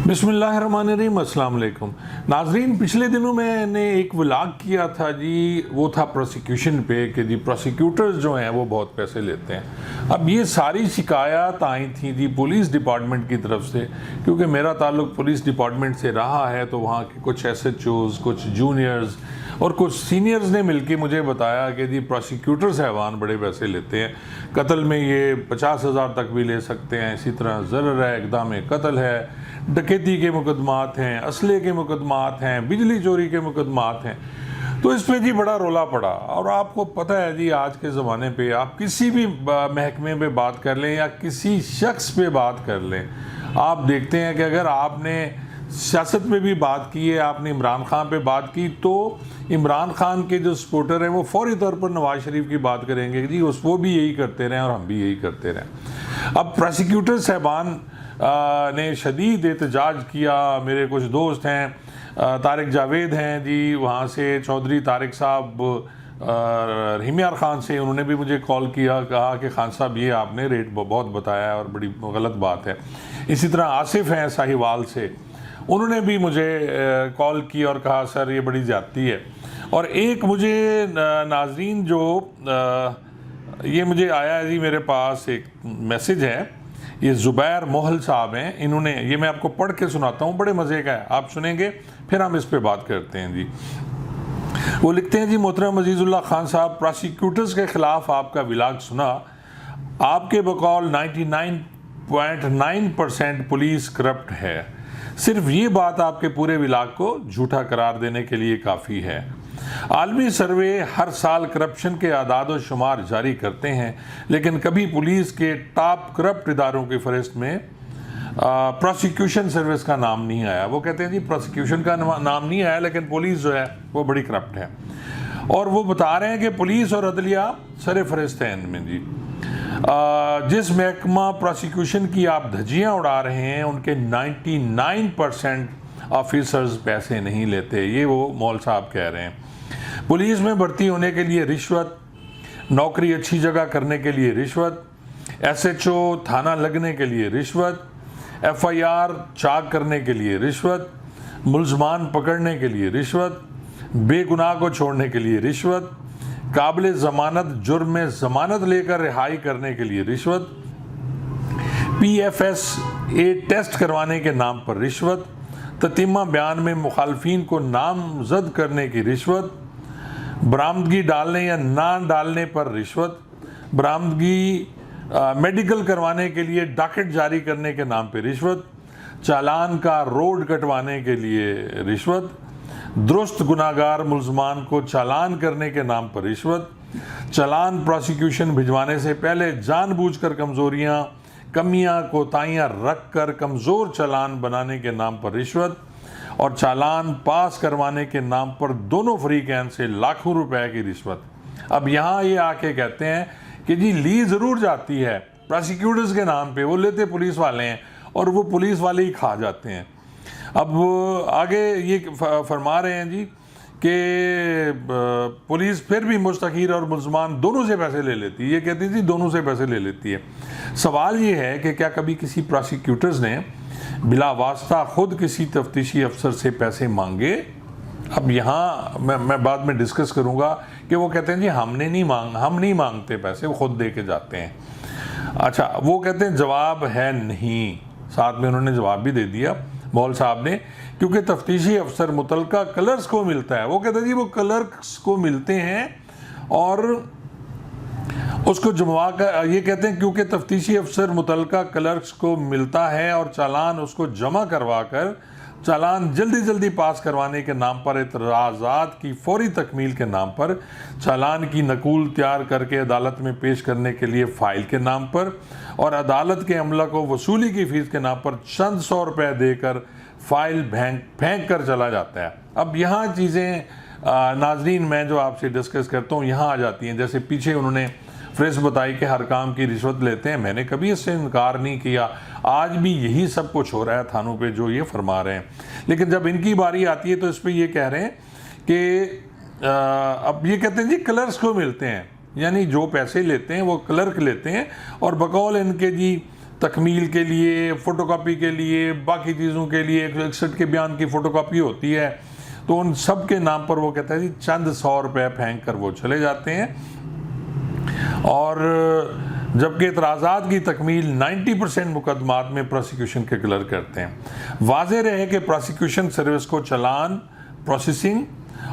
बिस्मिल्लाहिर्रहमानिर्रहीम, अस्सलाम वालेकुम नाजरीन। पिछले दिनों मैंने एक व्लॉग किया था जी, वो था प्रोसिक्यूशन पे कि जी प्रोसिक्यूटर्स जो हैं वो बहुत पैसे लेते हैं। अब ये सारी शिकायत आई थी जी पुलिस डिपार्टमेंट की तरफ से, क्योंकि मेरा ताल्लुक पुलिस डिपार्टमेंट से रहा है, तो वहाँ के कुछ SHOs, कुछ जूनियर्स और कुछ सीनियर्स ने मिलके मुझे बताया कि जी प्रोसिक्यूटर साहबान बड़े पैसे लेते हैं। कत्ल में ये 50,000 तक भी ले सकते हैं, इसी तरह ज़रर है, इक़दाम कत्ल है, डकैती के मुकदमात हैं, असले के मुकदमात हैं, बिजली चोरी के मुकदमात हैं। तो इस पर जी बड़ा रोला पड़ा। और आपको पता है जी, आज के ज़माने पे आप किसी भी महकमे पे बात कर लें या किसी शख्स पे बात कर लें, आप देखते हैं कि अगर आपने सियासत में भी बात की है, आपने इमरान खान पे बात की, तो इमरान खान के जो सपोर्टर हैं वो फौरी तौर पर नवाज शरीफ की बात करेंगे जी वो भी यही करते रहें और हम भी यही करते रहें। अब प्रोसिक्यूटर साहबान ने शदीद एहतजाज किया। मेरे कुछ दोस्त हैं, तारिक जावेद हैं जी, वहाँ से चौधरी तारिक साहब रहीमियार खान से, उन्होंने भी मुझे कॉल किया, कहा कि खान साहब ये आपने रेट बहुत बताया है और बड़ी गलत बात है। इसी तरह आसिफ हैं साहिवाल से, उन्होंने भी मुझे कॉल की और कहा सर ये बड़ी ज़्यादती है। और एक मुझे नाजरीन जो ये मुझे आया है जी, मेरे पास एक मैसेज है, ये ज़ुबैर मोहल साहब हैं, इन्होंने, ये मैं आपको पढ़ के सुनाता हूँ, बड़े मज़े का है, आप सुनेंगे फिर हम इस पे बात करते हैं जी। वो लिखते हैं जी, मोहतरम अजीज़ुल्लाह खान साहब, प्रोसिक्यूटर्स के ख़िलाफ़ आपका व्लॉग सुना, आपके बकौल 99.9% पुलिस करप्ट है। सिर्फ ये बात आपके पूरे व्लॉग को झूठा करार देने के लिए काफ़ी है। आलमी सर्वे हर साल करप्शन के आदाद व शुमार जारी करते हैं, लेकिन कभी पुलिस के टॉप करप्ट इदारों की फहरिस्त में प्रोसिक्यूशन सर्विस का नाम नहीं आया। वो कहते हैं जी प्रोसिक्यूशन का नाम नहीं आया, लेकिन पुलिस जो है वो बड़ी करप्ट है। और वो बता रहे हैं कि पुलिस और अदलिया सर फहरिस्त है इनमें जी। जिस महकमा प्रोसिक्यूशन की आप धज्जियाँ उड़ा रहे हैं, उनके 99% ऑफिसर्स पैसे नहीं लेते। ये वो मौल साहब कह रहे हैं। पुलिस में भर्ती होने के लिए रिश्वत, नौकरी अच्छी जगह करने के लिए रिश्वत, SHO थाना लगने के लिए रिश्वत, FIR चाक करने के लिए रिश्वत, मुल्ज़मान पकड़ने के लिए रिश्वत, बेगुनाह को छोड़ने के लिए रिश्वत, काबिल ज़मानत जुर्म में ज़मानत लेकर रिहाई करने के लिए रिश्वत, PFSA टेस्ट करवाने के नाम पर रिश्वत, ततीमा बयान में मुखालफिन को नामजद करने की रिश्वत, बरामदगी डालने या ना डालने पर रिश्वत, बरामदगी मेडिकल करवाने के लिए डॉकेट जारी करने के नाम पर रिश्वत, चालान का रोड कटवाने के लिए रिश्वत, दुरुस्त गुनाहगार मुल्ज़मान को चालान करने के नाम पर रिश्वत, चालान प्रोसिक्यूशन भिजवाने से पहले जानबूझकर कमज़ोरियाँ, कमियाँ, कोताहियाँ रख कर कमज़ोर चालान बनाने के नाम पर रिश्वत, और चालान पास करवाने के नाम पर दोनों फरीकैन से लाखों रुपए की रिश्वत। अब यहाँ ये आके कहते हैं कि जी ली ज़रूर जाती है प्रोसिक्यूटर्स के नाम पे, वो लेते पुलिस वाले हैं और वो पुलिस वाले ही खा जाते हैं। अब आगे ये फरमा रहे हैं जी कि पुलिस फिर भी मुस्तकीर और मुल्ज़मान दोनों से पैसे ले लेती है। ये कहती थी दोनों से पैसे ले लेती है। सवाल ये है कि क्या कभी किसी प्रोसिक्यूटर्स ने बिला वास्ता खुद किसी तफ्तीशी अफसर से पैसे मांगे? अब यहाँ मैं बाद में डिस्कस करूँगा कि वो कहते हैं जी हम नहीं मांगते पैसे, वो खुद दे के जाते हैं। अच्छा, वो कहते हैं जवाब है नहीं, साथ में उन्होंने जवाब भी दे दिया मौल साहब ने, क्योंकि तफ्तीशी अफसर मुतलका क्लर्क्स को मिलता है। वो कहते हैं जी वो क्लर्क्स को मिलते हैं और उसको जमा कर, ये कहते हैं क्योंकि तफ्तीशी अफसर मुतलका क्लर्क्स को मिलता है और चालान उसको जमा करवा कर चालान जल्दी पास करवाने के नाम पर, एतराज़ात की फौरी तकमील के नाम पर, चालान की नकूल तैयार करके अदालत में पेश करने के लिए फ़ाइल के नाम पर, और अदालत के अमला को वसूली की फ़ीस के नाम पर चंद 100 रुपये देकर फ़ाइल फेंक कर चला जाता है। अब यहाँ चीज़ें नाजरीन मैं जो आपसे डिस्कस करता हूँ यहाँ आ जाती हैं। जैसे पीछे उन्होंने फ्रेश बताई कि हर काम की रिश्वत लेते हैं, मैंने कभी इससे इनकार नहीं किया। आज भी यही सब कुछ हो रहा है थानों पे जो ये फरमा रहे हैं। लेकिन जब इनकी बारी आती है तो इस पर ये कह रहे हैं कि अब ये कहते हैं जी क्लर्क्स को मिलते हैं, यानी जो पैसे लेते हैं वो क्लर्क लेते हैं और बकौल इनके जी तकमील के लिए, फ़ोटोकॉपी के लिए, बाकी चीज़ों के लिए 161 के बयान की फ़ोटोकॉपी होती है, तो उन सब के नाम पर वो कहता है जी चंद 100 रुपये फेंक कर वो चले जाते हैं। और जबकि एतराज़ात की तकमील 90% मुकदमात में प्रोसिक्यूशन के क्लर्क करते हैं। वाज़ेह रहे कि प्रोसिक्यूशन सर्विस को चालान प्रोसेसिंग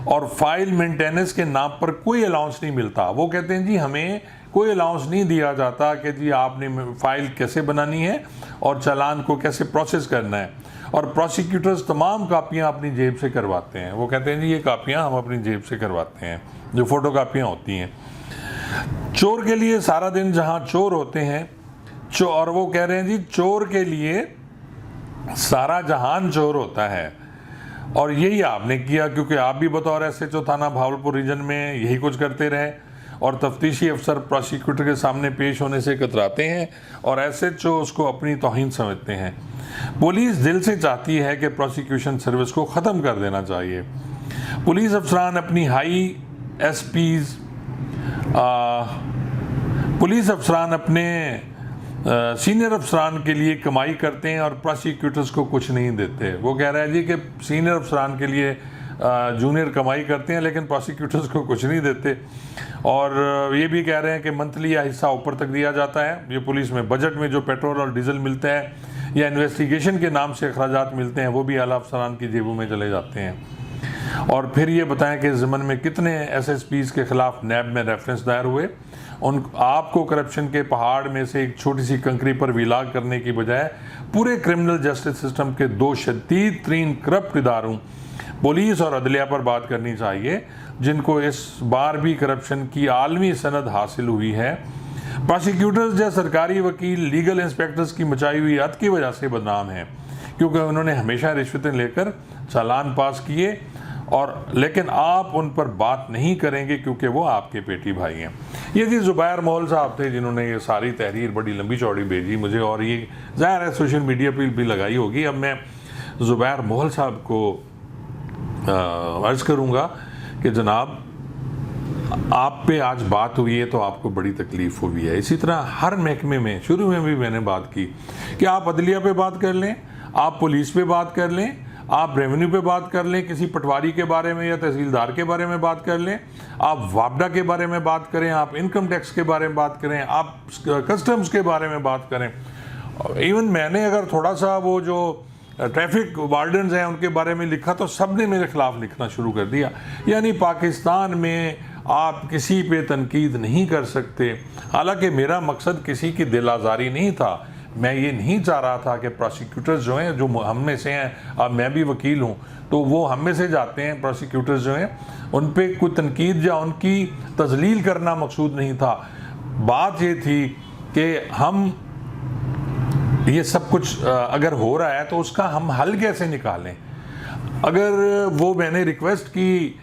और फाइल मेंटेनेंस के नाम पर कोई अलाउंस नहीं मिलता। वो कहते हैं जी हमें कोई अलाउंस नहीं दिया जाता कि जी आपने फाइल कैसे बनानी है और चालान को कैसे प्रोसेस करना है, और प्रोसिक्यूटर्स तमाम कापियाँ अपनी जेब से करवाते हैं। वो कहते हैं जी ये कापियाँ हम अपनी जेब से करवाते हैं, जो फ़ोटो कापियाँ होती हैं। चोर के लिए सारा दिन जहाँ चोर होते हैं, और वो कह रहे हैं जी चोर के लिए सारा जहान चोर होता है, और यही आपने किया, क्योंकि आप भी बतौर SHO थाना भावलपुर रीजन में यही कुछ करते रहे, और तफ्तीशी अफसर प्रोसिक्यूटर के सामने पेश होने से कतराते हैं और SHO उसको अपनी तौहीन समझते हैं। पुलिस दिल से चाहती है कि प्रोसिक्यूशन सर्विस को ख़त्म कर देना चाहिए। पुलिस अफसरान अपनी SPs, पुलिस अफसरान अपने सीनियर अफसरान के लिए कमाई करते हैं और प्रोसिक्यूटर्स को कुछ नहीं देते। वो कह रहा है जी कि सीनियर अफसरान के लिए जूनियर कमाई करते हैं लेकिन प्रोसिक्यूटर्स को कुछ नहीं देते। और ये भी कह रहे हैं कि मंथली या हिस्सा ऊपर तक दिया जाता है। ये पुलिस में बजट में जो पेट्रोल और डीजल मिलता है या इन्वेस्टिगेशन के नाम से अखराजात मिलते हैं वो भी आला अफसरान की जेबों में चले जाते हैं। और फिर ये बताएं कि ज़मन में कितने SSPs के ख़िलाफ़ नैब में रेफरेंस दायर हुए। उन आपको करप्शन के पहाड़ में से एक छोटी सी कंकरी पर विलाग करने की बजाय पूरे क्रिमिनल जस्टिस सिस्टम के 2 शदीद तरीन करप्ट इदारों पुलिस और अदलिया पर बात करनी चाहिए, जिनको इस बार भी करप्शन की आलमी सनद हासिल हुई है। प्रोसिक्यूटर्स या सरकारी वकील लीगल इंस्पेक्टर्स की मचाई हुई हद की वजह से बदनाम हैं, क्योंकि उन्होंने हमेशा रिश्वतें लेकर चालान पास किए, और लेकिन आप उन पर बात नहीं करेंगे क्योंकि वो आपके पेटी भाई हैं। ये जी ज़ुबैर मोहल साहब थे जिन्होंने ये सारी तहरीर बड़ी लंबी चौड़ी भेजी मुझे, और ये ज़ाहिर है सोशल मीडिया पर भी लगाई होगी। अब मैं ज़ुबैर मोहल साहब को अर्ज़ करूँगा कि जनाब आप पे आज बात हुई है तो आपको बड़ी तकलीफ़ हुई है। इसी तरह हर महकमे में शुरू में भी मैंने बात की कि आप अदलिया पे बात कर लें, आप पुलिस पे बात कर लें, आप रेवेन्यू पे बात कर लें, किसी पटवारी के बारे में या तहसीलदार के बारे में बात कर लें, आप वापडा के बारे में बात करें, आप इनकम टैक्स के बारे में बात करें, आप कस्टम्स के बारे में बात करें। इवन मैंने अगर थोड़ा सा वो जो ट्रैफिक वार्डन्स हैं उनके बारे में लिखा तो सब ने मेरे ख़िलाफ़ लिखना शुरू कर दिया। यानी पाकिस्तान में आप किसी पे तनकीद नहीं कर सकते। हालांकि मेरा मकसद किसी की दिल आज़ारी नहीं था। मैं ये नहीं चाह रहा था कि प्रोसिक्यूटर्स जो हैं, जो हम में से हैं, अब मैं भी वकील हूँ तो वो हम में से जाते हैं, प्रोसिक्यूटर्स जो हैं उन पे कोई तनकीद या उनकी तजलील करना मकसूद नहीं था। बात ये थी कि हम ये सब कुछ अगर हो रहा है तो उसका हम हल कैसे निकालें। अगर वो मैंने रिक्वेस्ट की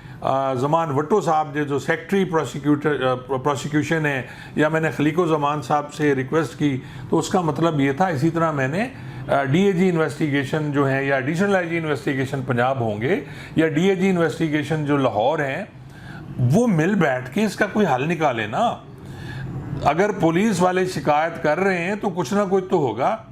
ज़मान वट्टो साहब जो सेक्रेटरी प्रोसिक्यूशन है, या मैंने खलीको ज़मान साहब से रिक्वेस्ट की, तो उसका मतलब ये था। इसी तरह मैंने DAG इन्वेस्टिगेशन जो है या एडिशनल IG इन्वेस्टिगेशन पंजाब होंगे या DAG इन्वेस्टिगेशन जो लाहौर हैं, वो मिल बैठ के इसका कोई हल निकाले ना। अगर पुलिस वाले शिकायत कर रहे हैं तो कुछ ना कुछ तो होगा।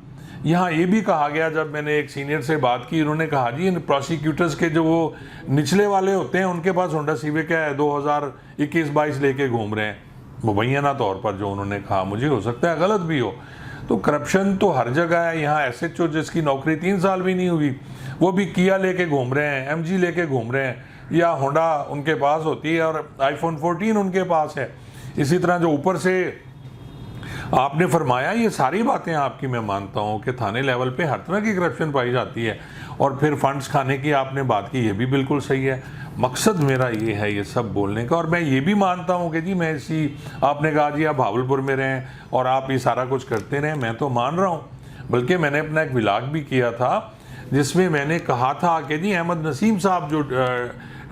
यहाँ ये भी कहा गया, जब मैंने एक सीनियर से बात की, उन्होंने कहा जी इन प्रोसिक्यूटर्स के जो वो निचले वाले होते हैं उनके पास होंडा सिविक है 2021-22 लेके घूम रहे हैं, मुबैना तौर पर जो उन्होंने कहा। मुझे हो सकता है गलत भी हो। तो करप्शन तो हर जगह है। यहाँ SHO जिसकी नौकरी 3 साल भी नहीं हुई वो भी किया लेके घूम रहे हैं, MG लेके घूम रहे हैं, या होंडा उनके पास होती है और iPhone 14 उनके पास है। इसी तरह जो ऊपर से आपने फरमाया, ये सारी बातें आपकी मैं मानता हूँ कि थाने लेवल पे हर तरह की करप्शन पाई जाती है, और फिर फंड्स खाने की आपने बात की, ये भी बिल्कुल सही है। मकसद मेरा ये है ये सब बोलने का, और मैं ये भी मानता हूँ कि जी मैं इसी, आपने कहा जी आप भावलपुर में रहें और आप ये सारा कुछ करते रहें, मैं तो मान रहा हूँ। बल्कि मैंने अपना एक व्लॉग भी किया था जिसमें मैंने कहा था कि जी अहमद नसीम साहब जो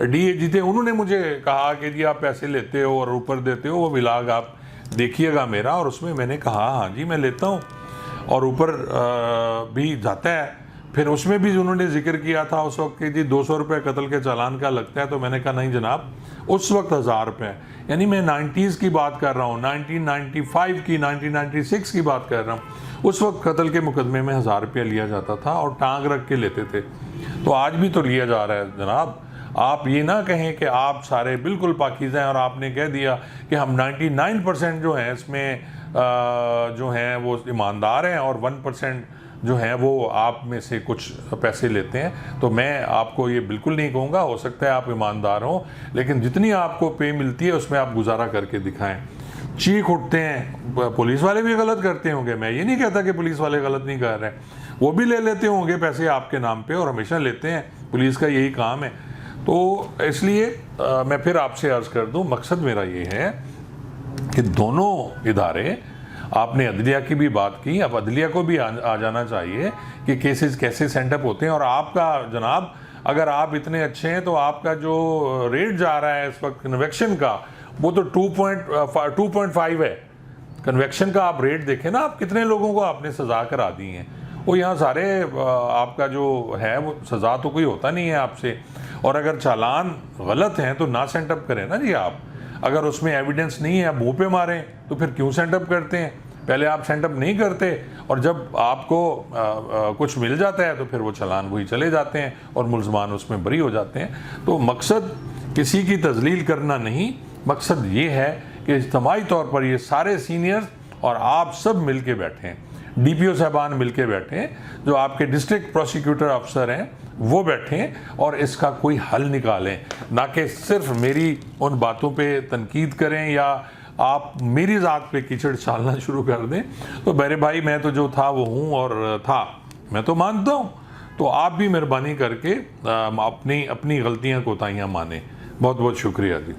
DAG थे, उन्होंने मुझे कहा कि जी आप पैसे लेते हो और ऊपर देते हो। वो व्लॉग आप देखिएगा मेरा, और उसमें मैंने कहा हाँ जी मैं लेता हूँ और ऊपर भी जाता है फिर उसमें भी उन्होंने जिक्र किया था उस वक्त कि जी 200 रुपये कत्ल के चालान का लगता है, तो मैंने कहा नहीं जनाब, उस वक्त 1000 रुपये। यानी मैं 90s की बात कर रहा हूँ, 1995 की, 1996 की बात कर रहा हूँ। उस वक्त कत्ल के मुकदमे में 1000 रुपया लिया जाता था और टांग रख के लेते थे। तो आज भी तो लिया जा रहा है जनाब। आप ये ना कहें कि आप सारे बिल्कुल पाकीज़ा हैं और आपने कह दिया कि हम 99% जो हैं इसमें जो हैं वो ईमानदार हैं और 1% जो है वो आप में से कुछ पैसे लेते हैं। तो मैं आपको ये बिल्कुल नहीं कहूँगा, हो सकता है आप ईमानदार हों, लेकिन जितनी आपको पे मिलती है उसमें आप गुजारा करके दिखाएं। चीख उठते हैं, पुलिस वाले भी गलत करते होंगे, मैं ये नहीं कहता कि पुलिस वाले गलत नहीं कर रहे हैं, वो भी ले लेते होंगे पैसे आपके नाम पे और हमेशा लेते हैं, पुलिस का यही काम है। तो इसलिए मैं फिर आपसे अर्ज़ कर दूं, मकसद मेरा ये है कि दोनों इदारे, आपने अदलिया की भी बात की, अब अदलिया को भी आ जाना चाहिए कि केसेस कैसे सेंटअप होते हैं। और आपका जनाब, अगर आप इतने अच्छे हैं तो आपका जो रेट जा रहा है इस वक्त कन्वेक्शन का, वो तो 2.5 है। कन्वेक्शन का आप रेट देखें ना, आप कितने लोगों को आपने सज़ा करा दी हैं। वो यहाँ सारे आपका जो है वो सज़ा तो कोई होता नहीं है आपसे। और अगर चालान गलत हैं तो ना सेंटअप करें ना जी आप। अगर उसमें एविडेंस नहीं है, आप मुँह पे मारें, तो फिर क्यों सेंटअप करते हैं? पहले आप सेंटअप नहीं करते और जब आपको कुछ मिल जाता है तो फिर वो चालान वही चले जाते हैं और मुल्ज़मान उसमें बरी हो जाते हैं। तो मकसद किसी की तजलील करना नहीं, मकसद ये है कि इज्तिमाई तौर पर ये सारे सीनियर्स और आप सब मिल के बैठे हैं, DPO साहबान मिल के बैठे हैं, जो आपके डिस्ट्रिक्ट प्रोसिक्यूटर अफसर हैं वो बैठे हैं और इसका कोई हल निकालें, ना कि सिर्फ मेरी उन बातों पे तनकीद करें या आप मेरी ज़ात पे कीचड़ डालना शुरू कर दें। तो मेरे भाई, मैं तो जो था वो हूँ और था, मैं तो मानता हूँ। तो आप भी मेहरबानी करके अपनी गलतियाँ कोताहियाँ मानें। बहुत बहुत शुक्रिया जी।